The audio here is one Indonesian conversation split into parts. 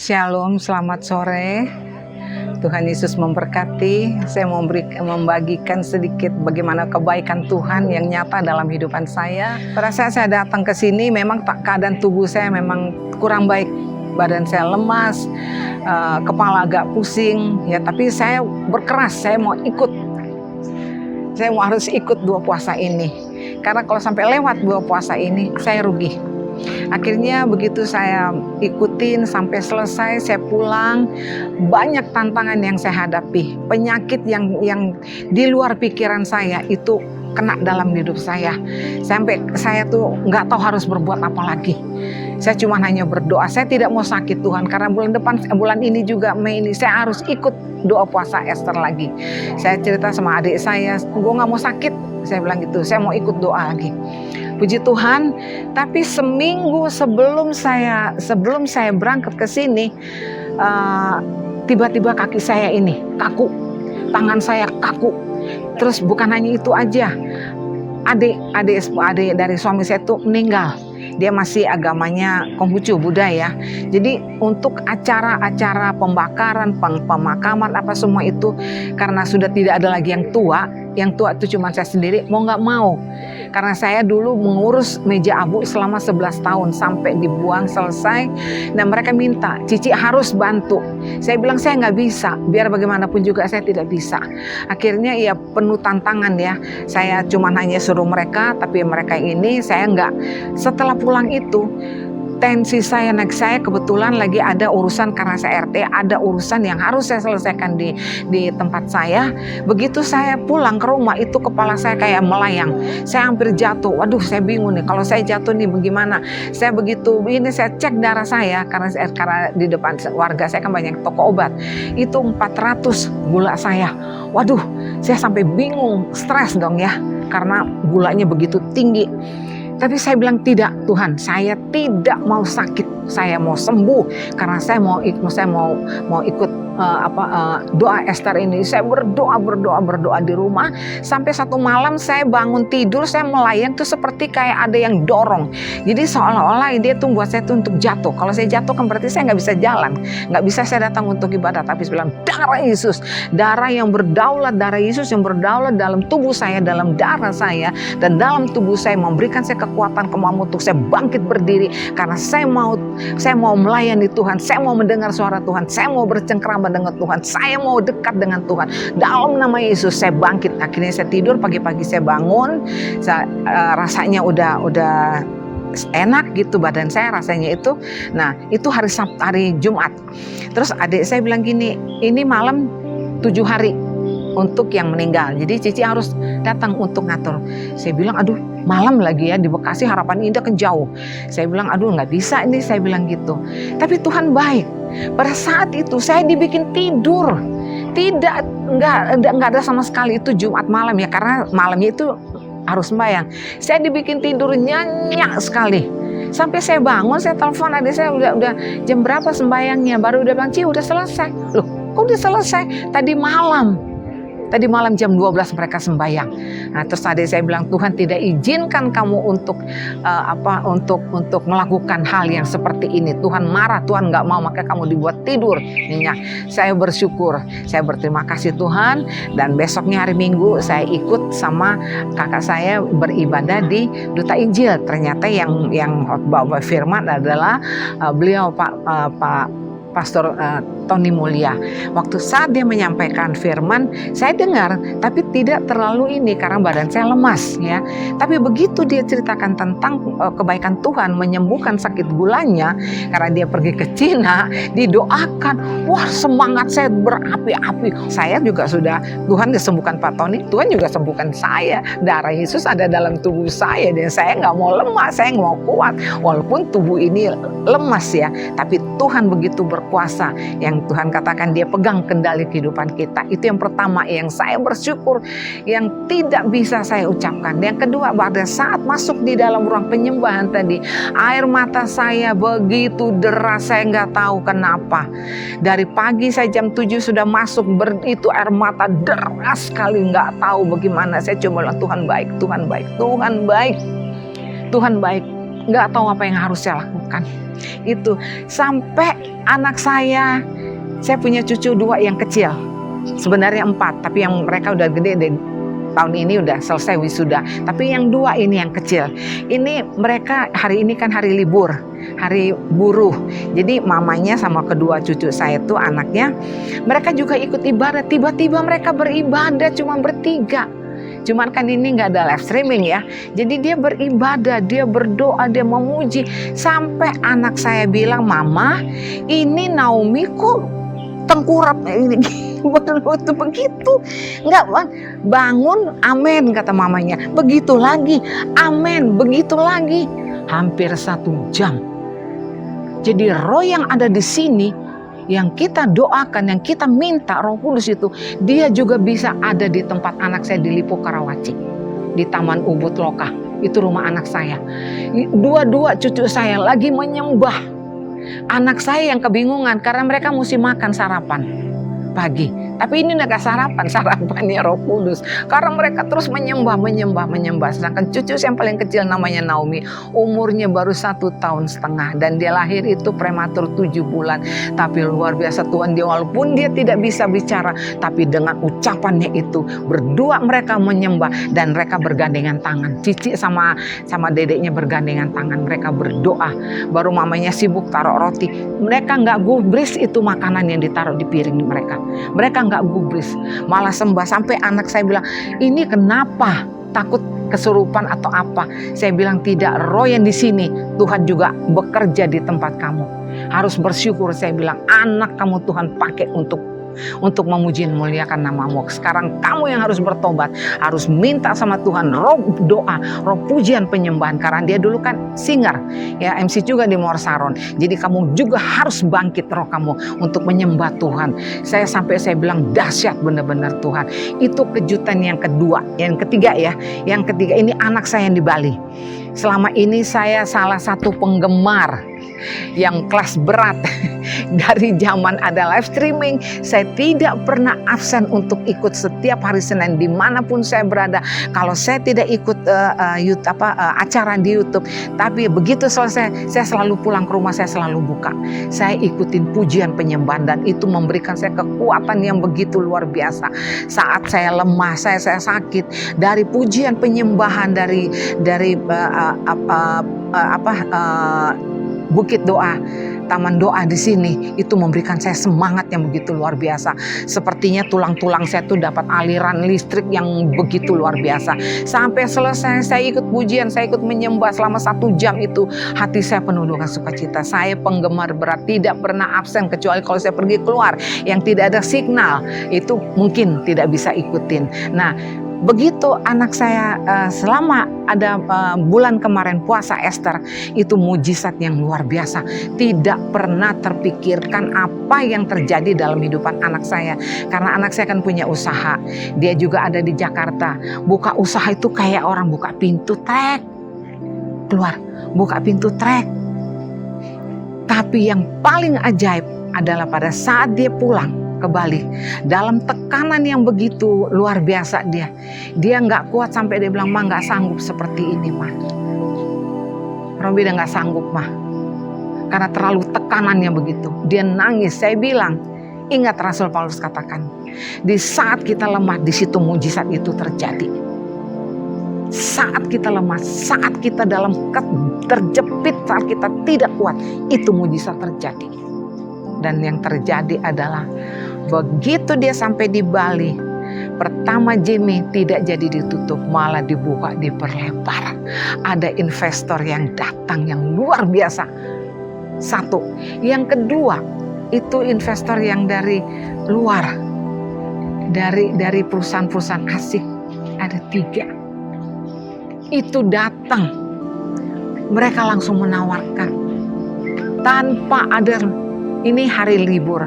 Shalom, selamat sore. Tuhan Yesus memberkati. Saya mau membagikan sedikit bagaimana kebaikan Tuhan yang nyata dalam kehidupan saya. Pada saat saya datang ke sini, memang keadaan tubuh saya memang kurang baik. Badan saya lemas, kepala agak pusing. Ya, tapi saya berkeras, saya mau ikut. Saya harus ikut 2 puasa ini. Karena kalau sampai lewat 2 puasa ini, saya rugi. Akhirnya begitu saya ikutin sampai selesai, saya pulang, banyak tantangan yang saya hadapi. Penyakit yang di luar pikiran saya itu kena dalam hidup saya. Sampai saya tuh nggak tahu harus berbuat apa lagi. Saya cuma hanya berdoa, saya tidak mau sakit Tuhan. Karena bulan ini juga Mei ini, saya harus ikut doa puasa Esther lagi. Saya cerita sama adik saya, gue nggak mau sakit. Saya bilang gitu, saya mau ikut doa lagi. Puji Tuhan, tapi seminggu sebelum saya berangkat ke sini, tiba-tiba kaki saya ini kaku, tangan saya kaku. Terus bukan hanya itu aja, adik dari suami saya itu meninggal. Dia masih agamanya Konghucu, Buddha ya. Jadi untuk acara-acara pembakaran, pemakaman apa semua itu, karena sudah tidak ada lagi yang tua itu cuma saya sendiri, mau nggak mau. Karena saya dulu mengurus meja abu selama 11 tahun sampai dibuang selesai. Dan mereka minta, Cici harus bantu. Saya bilang saya nggak bisa, biar bagaimanapun juga saya tidak bisa. Akhirnya ya penuh tantangan ya. Saya cuma hanya suruh mereka, tapi mereka ini saya nggak. Setelah pulang itu, tensi saya naik. Saya kebetulan lagi ada urusan karena saya RT, ada urusan yang harus saya selesaikan di tempat saya. Begitu saya pulang ke rumah itu kepala saya kayak melayang. Saya hampir jatuh. Waduh, saya bingung nih kalau saya jatuh nih bagaimana. Saya begitu ini saya cek darah saya karena di depan warga saya kan banyak toko obat. Itu 400 gula saya. Waduh, saya sampai bingung, stres dong ya karena gulanya begitu tinggi. Tapi saya bilang tidak, Tuhan, saya tidak mau sakit, saya mau sembuh karena saya mau ikut doa Esther ini. Saya berdoa di rumah sampai satu malam saya bangun tidur, saya melayang tuh seperti kayak ada yang dorong. Jadi seolah-olah dia tuh buat saya tuh untuk jatuh. Kalau saya jatuh kan berarti saya nggak bisa jalan, nggak bisa saya datang untuk ibadah. Tapi saya bilang darah Yesus, darah yang berdaulat, darah Yesus yang berdaulat dalam tubuh saya, dalam darah saya dan dalam tubuh saya memberikan saya kekuatan kemampuan untuk saya bangkit berdiri karena saya mau melayani Tuhan, saya mau mendengar suara Tuhan, saya mau bercengkrama dengan Tuhan, saya mau dekat dengan Tuhan. Dalam nama Yesus saya bangkit. Akhirnya saya tidur, pagi-pagi saya bangun, rasanya udah enak gitu badan saya rasanya itu. Nah itu hari Jumat. Terus adik saya bilang gini, ini malam 7 hari untuk yang meninggal. Jadi Cici harus datang untuk ngatur. Saya bilang aduh malam lagi ya di Bekasi, Harapan Indah kan jauh. Saya bilang aduh nggak bisa ini, saya bilang gitu. Tapi Tuhan baik. Pada saat itu saya dibikin tidur. Nggak ada sama sekali itu Jumat malam ya, karena malamnya itu harus sembahyang. Saya dibikin tidur nyenyak sekali. Sampai saya bangun, saya telepon adik saya, udah jam berapa sembahyangnya? Baru udah bilang, Ci udah selesai. Loh, kok udah selesai? Tadi malam jam 12 mereka sembahyang. Nah, terus tadi saya bilang Tuhan tidak izinkan kamu untuk untuk melakukan hal yang seperti ini. Tuhan marah, Tuhan nggak mau, maka kamu dibuat tidur nyenyak. Saya bersyukur, saya berterima kasih Tuhan. Dan besoknya hari Minggu saya ikut sama kakak saya beribadah di Duta Injil. Ternyata yang bawa firman adalah beliau Pak Pastor Tony Mulia. Waktu saat dia menyampaikan firman, saya dengar, tapi tidak terlalu ini karena badan saya lemas ya. Tapi begitu dia ceritakan tentang kebaikan Tuhan menyembuhkan sakit gulanya karena dia pergi ke Cina, didoakan, wah semangat saya berapi-api. Saya juga sudah, Tuhan disembuhkan Pak Tony, Tuhan juga sembuhkan saya. Darah Yesus ada dalam tubuh saya dan saya nggak mau lemah, saya nggak mau kuat. Walaupun tubuh ini lemas ya, tapi Tuhan begitu berkuasa. Yang Tuhan katakan dia pegang kendali kehidupan kita. Itu yang pertama yang saya bersyukur, yang tidak bisa saya ucapkan. Yang kedua, pada saat masuk di dalam ruang penyembahan tadi, air mata saya begitu deras, saya nggak tahu kenapa. Dari pagi saya jam 7 sudah masuk, itu air mata deras sekali, nggak tahu bagaimana. Saya cuma bilang Tuhan baik, Tuhan baik, Tuhan baik, Tuhan baik. nggak tahu apa yang harus saya lakukan. Itu sampai anak saya punya cucu 2 yang kecil, sebenarnya 4, tapi yang mereka udah gede deh. Tahun ini udah selesai wisuda, tapi yang 2 ini yang kecil. Ini mereka hari ini kan hari libur, hari buruh. Jadi mamanya sama kedua cucu saya itu anaknya, mereka juga ikut ibadah. Tiba-tiba mereka beribadah cuma bertiga. Cuman kan ini nggak ada live streaming ya. Jadi dia beribadah, dia berdoa, dia memuji. Sampai anak saya bilang, "Mama, ini Naomi kok tengkurap ini." Waktu begitu nggak bangun, amin kata mamanya, begitu lagi, amin, begitu lagi, hampir 1 jam. Jadi roh yang ada di sini, yang kita doakan, yang kita minta Roh Kudus itu, dia juga bisa ada di tempat anak saya di Lipo Karawaci, di Taman Ubud Loka, itu rumah anak saya. Dua cucu saya lagi menyembah. Anak saya yang kebingungan karena mereka mesti makan sarapan pagi, tapi ini gak sarapannya Roh Kudus, karena mereka terus menyembah. Sedangkan cucu yang paling kecil namanya Naomi, umurnya baru 1,5 tahun, dan dia lahir itu prematur 7 bulan. Tapi luar biasa Tuhan, dia walaupun dia tidak bisa bicara, tapi dengan ucapannya itu berdua mereka menyembah, dan mereka bergandengan tangan. Cici sama dedeknya bergandengan tangan, mereka berdoa. Baru mamanya sibuk taruh roti, mereka nggak gubris itu makanan yang ditaruh di piring mereka. Mereka nggak gubris, malah sembah. Sampai anak saya bilang, "Ini kenapa? Takut kesurupan atau apa?" Saya bilang, "Tidak, roh yang di sini Tuhan juga bekerja di tempat kamu. Harus bersyukur." Saya bilang, "Anak kamu Tuhan pakai untuk memuji dan memuliakan namamu. Sekarang kamu yang harus bertobat, harus minta sama Tuhan roh doa, roh pujian penyembahan." Karena dia dulu kan singer, ya MC juga di Mawar Saron. Jadi kamu juga harus bangkit roh kamu untuk menyembah Tuhan. Saya bilang dahsyat benar-benar Tuhan. Itu kejutan yang kedua. Yang ketiga ya, yang ketiga ini anak saya yang di Bali. Selama ini saya salah satu penggemar yang kelas berat. Dari zaman ada live streaming, saya tidak pernah absen untuk ikut setiap hari Senin dimanapun saya berada. Kalau saya tidak ikut acara di YouTube, tapi begitu selesai, saya selalu pulang ke rumah, saya selalu buka. Saya ikutin pujian penyembahan, dan itu memberikan saya kekuatan yang begitu luar biasa. Saat saya lemah, saya sakit, dari pujian penyembahan, dari Bukit Doa, Taman Doa di sini, itu memberikan saya semangat yang begitu luar biasa. Sepertinya tulang-tulang saya tuh dapat aliran listrik yang begitu luar biasa. Sampai selesai saya ikut pujian, saya ikut menyembah selama 1 jam itu, hati saya penuh dengan sukacita. Saya penggemar berat, tidak pernah absen, kecuali kalau saya pergi keluar yang tidak ada signal, itu mungkin tidak bisa ikutin. Nah, begitu anak saya selama ada bulan kemarin puasa Esther, itu mujizat yang luar biasa. Tidak pernah terpikirkan apa yang terjadi dalam hidupan anak saya. Karena anak saya kan punya usaha. Dia juga ada di Jakarta. Buka usaha itu kayak orang buka pintu trek. Keluar, buka pintu trek. Tapi yang paling ajaib adalah pada saat dia pulang ke Bali, dalam tekanan yang begitu luar biasa, dia nggak kuat sampai dia bilang, "Ma, nggak sanggup seperti ini, Ma. Robi udah nggak sanggup, Ma." Karena terlalu tekanannya begitu, dia nangis. Saya bilang, ingat Rasul Paulus katakan, di saat kita lemah, di situ mujizat itu terjadi. Saat kita lemah, saat kita dalam terjepit, saat kita tidak kuat, itu mujizat terjadi. Dan yang terjadi adalah begitu dia sampai di Bali, pertama Jimmy tidak jadi ditutup, malah dibuka, diperlebar. Ada investor yang datang yang luar biasa. 1. Yang kedua, itu investor yang dari luar, dari perusahaan-perusahaan asing. Ada 3. Itu datang, mereka langsung menawarkan tanpa ada, ini hari libur,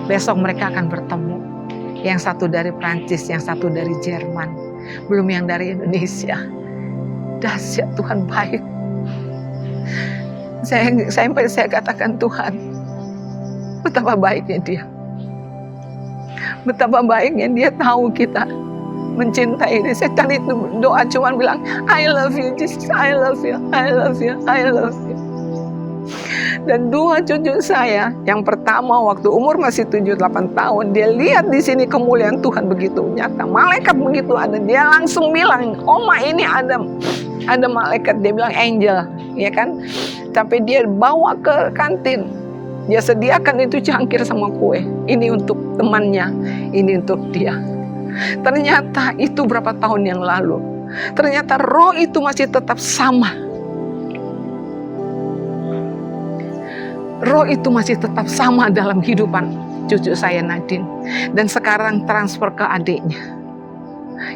besok mereka akan bertemu. Yang satu dari Prancis, yang satu dari Jerman, belum yang dari Indonesia. Dahsyat, Tuhan baik. Saya katakan, Tuhan, betapa baiknya Dia. Betapa baiknya Dia tahu kita mencintai dia. Saya tadi itu doa cuma bilang, I love you Jesus, I love you, I love you, I love you. Dan dua cucu saya, yang pertama waktu umur masih 7-8 tahun, dia lihat di sini kemuliaan Tuhan begitu nyata. Malaikat begitu ada, dia langsung bilang, Oma ini ada malaikat. Dia bilang angel, ya kan? Tapi dia bawa ke kantin, dia sediakan itu cangkir sama kue. Ini untuk temannya, ini untuk dia. Ternyata itu berapa tahun yang lalu. Ternyata roh itu masih tetap sama. Roh itu masih tetap sama dalam kehidupan cucu saya Nadine. Dan sekarang transfer ke adiknya.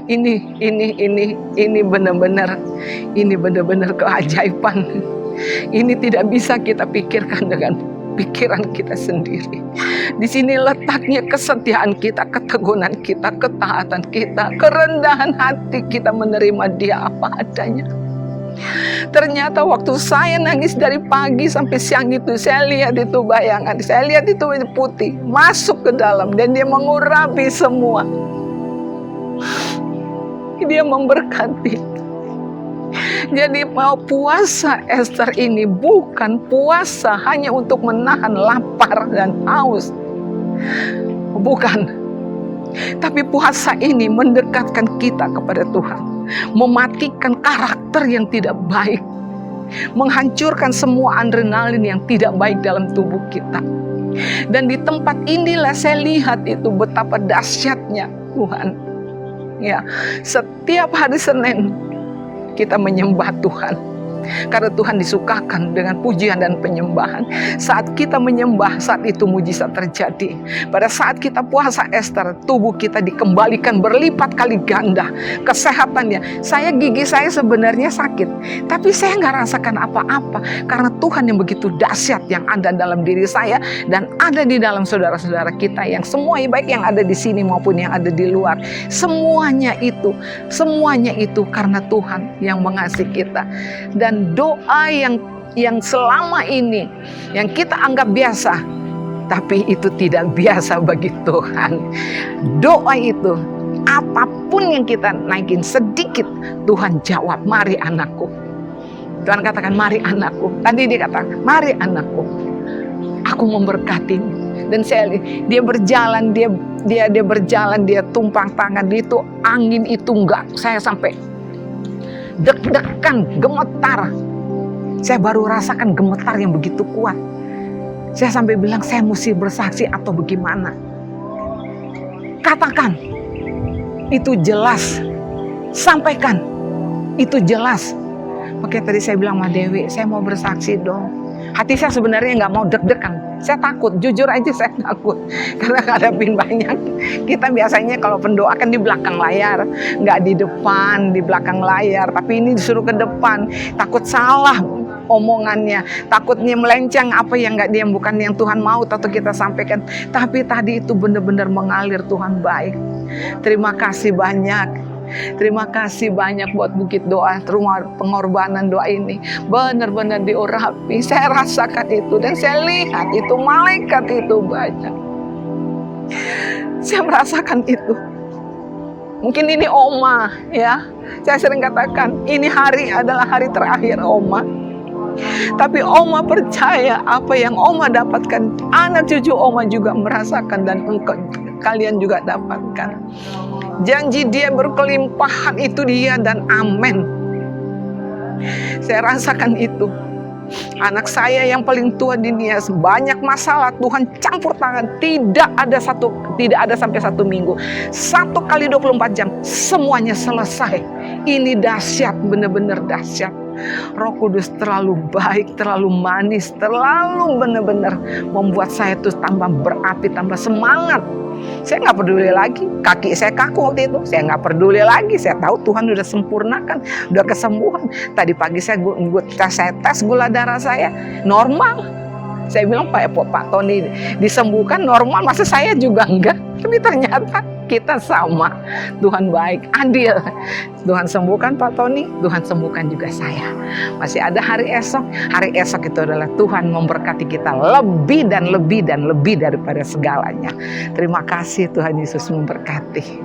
Ini benar-benar keajaiban. Ini tidak bisa kita pikirkan dengan pikiran kita sendiri. Di sini letaknya kesetiaan kita, keteguhan kita, ketaatan kita, kerendahan hati kita menerima dia apa adanya. Ternyata waktu saya nangis dari pagi sampai siang itu, saya lihat itu bayangan, saya lihat itu putih masuk ke dalam dan dia mengurapi semua. Dia memberkati. Jadi mau puasa Esther ini bukan puasa hanya untuk menahan lapar dan haus. Bukan. Tapi puasa ini mendekatkan kita kepada Tuhan. Mematikan karakter yang tidak baik. Menghancurkan semua adrenalin yang tidak baik dalam tubuh kita. Dan di tempat inilah saya lihat itu betapa dahsyatnya Tuhan. Ya, setiap hari Senin kita menyembah Tuhan. Karena Tuhan disukakan dengan pujian dan penyembahan. Saat kita menyembah, saat itu mujizat terjadi. Pada saat kita puasa Esther, tubuh kita dikembalikan berlipat kali ganda kesehatannya. Gigi saya sebenarnya sakit, tapi saya nggak rasakan apa-apa. Karena Tuhan yang begitu dahsyat yang ada dalam diri saya dan ada di dalam saudara-saudara kita yang semua, baik yang ada di sini maupun yang ada di luar. Semuanya itu karena Tuhan yang mengasihi kita. Dan doa yang selama ini yang kita anggap biasa, tapi itu tidak biasa bagi Tuhan. Doa itu apapun yang kita naikin sedikit, Tuhan jawab, mari anakku. Tuhan katakan, mari anakku. Tadi dia katakan, mari anakku, aku memberkatimu. Dan saya lihat dia berjalan, dia berjalan, dia tumpang tangan, itu angin itu enggak, saya sampai deg-degan, gemetar. Saya baru rasakan gemetar yang begitu kuat. Saya sampai bilang, saya mesti bersaksi atau bagaimana. Katakan, itu jelas. Sampaikan, itu jelas. Makanya tadi saya bilang sama Dewi, saya mau bersaksi dong. Hati saya sebenarnya nggak mau deg-degan. Saya takut, jujur aja saya takut. Karena ngadapin banyak. Kita biasanya kalau pendoa kan di belakang layar. Nggak di depan, di belakang layar. Tapi ini disuruh ke depan. Takut salah omongannya. Takutnya melenceng apa yang nggak dia, bukan yang Tuhan mau atau kita sampaikan. Tapi tadi itu benar-benar mengalir, Tuhan baik. Terima kasih banyak. Terima kasih banyak buat Bukit Doa, rumah pengorbanan doa ini. Benar-benar diurapi. Saya rasakan itu dan saya lihat itu malaikat itu banyak. Saya merasakan itu. Mungkin ini Oma, ya. Saya sering katakan, ini hari adalah hari terakhir Oma. Tapi Oma percaya apa yang Oma dapatkan, anak cucu Oma juga merasakan dan kalian juga dapatkan. Janji dia berkelimpahan itu dia dan amin. Saya rasakan itu. Anak saya yang paling tua di dunia, banyak masalah, Tuhan campur tangan. Tidak ada sampai 1 minggu. 1 kali 24 jam semuanya selesai. Ini dahsyat, benar-benar dahsyat. Roh Kudus terlalu baik, terlalu manis, terlalu benar-benar membuat saya tuh tambah berapi, tambah semangat. Saya nggak peduli lagi, kaki saya kaku waktu itu, saya nggak peduli lagi. Saya tahu Tuhan udah sempurnakan, udah kesembuhan. Tadi pagi saya tes gula darah saya normal. Saya bilang Pak Tony disembuhkan normal, masa saya juga enggak? Tapi ternyata kita sama. Tuhan baik, adil. Tuhan sembuhkan Pak Tony, Tuhan sembuhkan juga saya. Masih ada hari esok. Hari esok itu adalah Tuhan memberkati kita lebih dan lebih dan lebih daripada segalanya. Terima kasih, Tuhan Yesus memberkati.